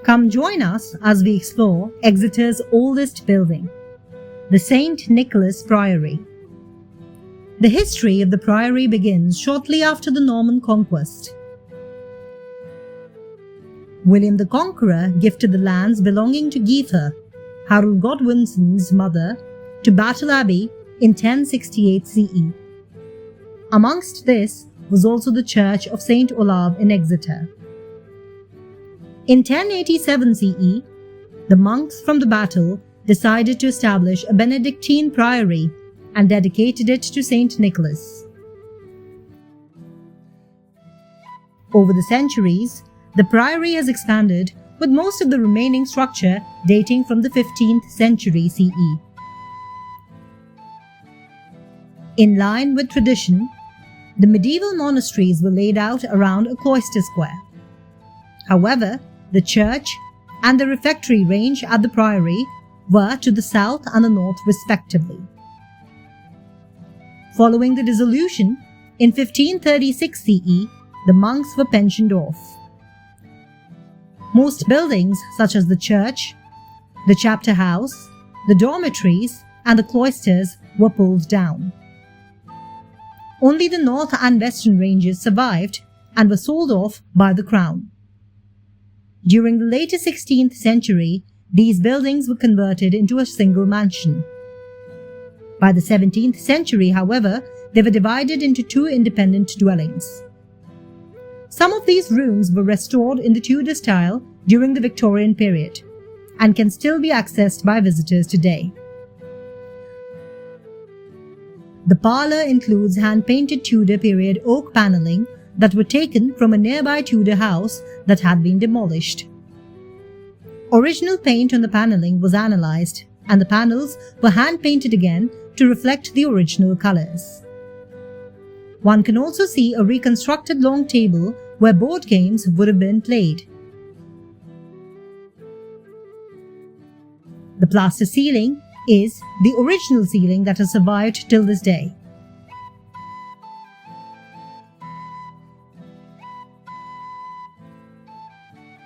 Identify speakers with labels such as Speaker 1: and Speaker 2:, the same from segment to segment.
Speaker 1: Come join us as we explore Exeter's oldest building, the St. Nicholas Priory. The history of the priory begins shortly after the Norman conquest. William the Conqueror gifted the lands belonging to Exeter, Harold Godwinson's mother, to Battle Abbey in 1068 CE. Amongst this was also the Church of St. Olave in Exeter. In 1087 CE, the monks from the battle decided to establish a Benedictine priory and dedicated it to St. Nicholas. Over the centuries, the priory has expanded, with most of the remaining structure dating from the 15th century CE. In line with tradition, the medieval monasteries were laid out around a cloister square. However, the church and the refectory range at the priory were to the south and the north respectively. Following the dissolution, in 1536 CE, the monks were pensioned off. Most buildings such as the church, the chapter house, the dormitories and the cloisters were pulled down. Only the north and western ranges survived and were sold off by the crown. During the later 16th century, these buildings were converted into a single mansion. By the 17th century, however, they were divided into two independent dwellings. Some of these rooms were restored in the Tudor style during the Victorian period and can still be accessed by visitors today. The parlour includes hand-painted Tudor period oak panelling that were taken from a nearby Tudor house that had been demolished. Original paint on the panelling was analysed, and the panels were hand-painted again to reflect the original colours. One can also see a reconstructed long table where board games would have been played. The plaster ceiling is the original ceiling that has survived till this day.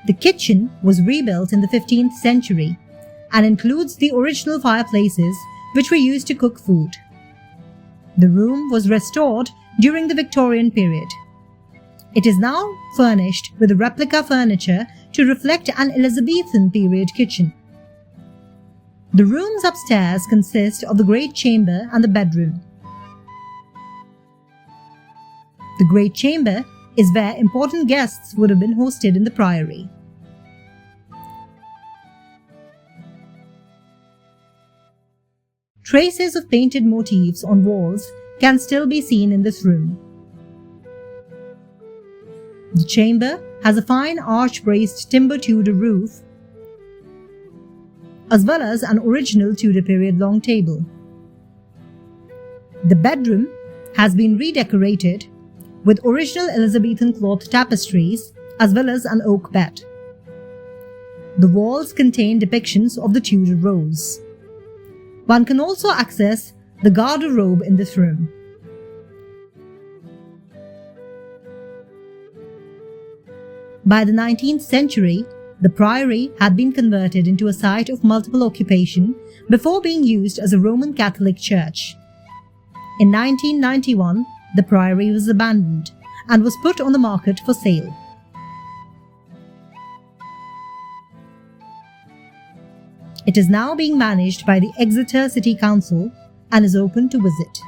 Speaker 1: The kitchen was rebuilt in the 15th century and includes the original fireplaces which were used to cook food. The room was restored during the Victorian period. It is now furnished with replica furniture to reflect an Elizabethan period kitchen. The rooms upstairs consist of the great chamber and the bedroom. The great chamber is where important guests would have been hosted in the priory. Traces of painted motifs on walls can still be seen in this room. The chamber has a fine arch-braced timber Tudor roof, as well as an original Tudor period long table. The bedroom has been redecorated with original Elizabethan cloth tapestries as well as an oak bed. The walls contain depictions of the Tudor rose. One can also access the garderobe in this room. By the 19th century, the priory had been converted into a site of multiple occupation before being used as a Roman Catholic church. In 1991, the priory was abandoned and was put on the market for sale. It is now being managed by the Exeter City Council and is open to visit.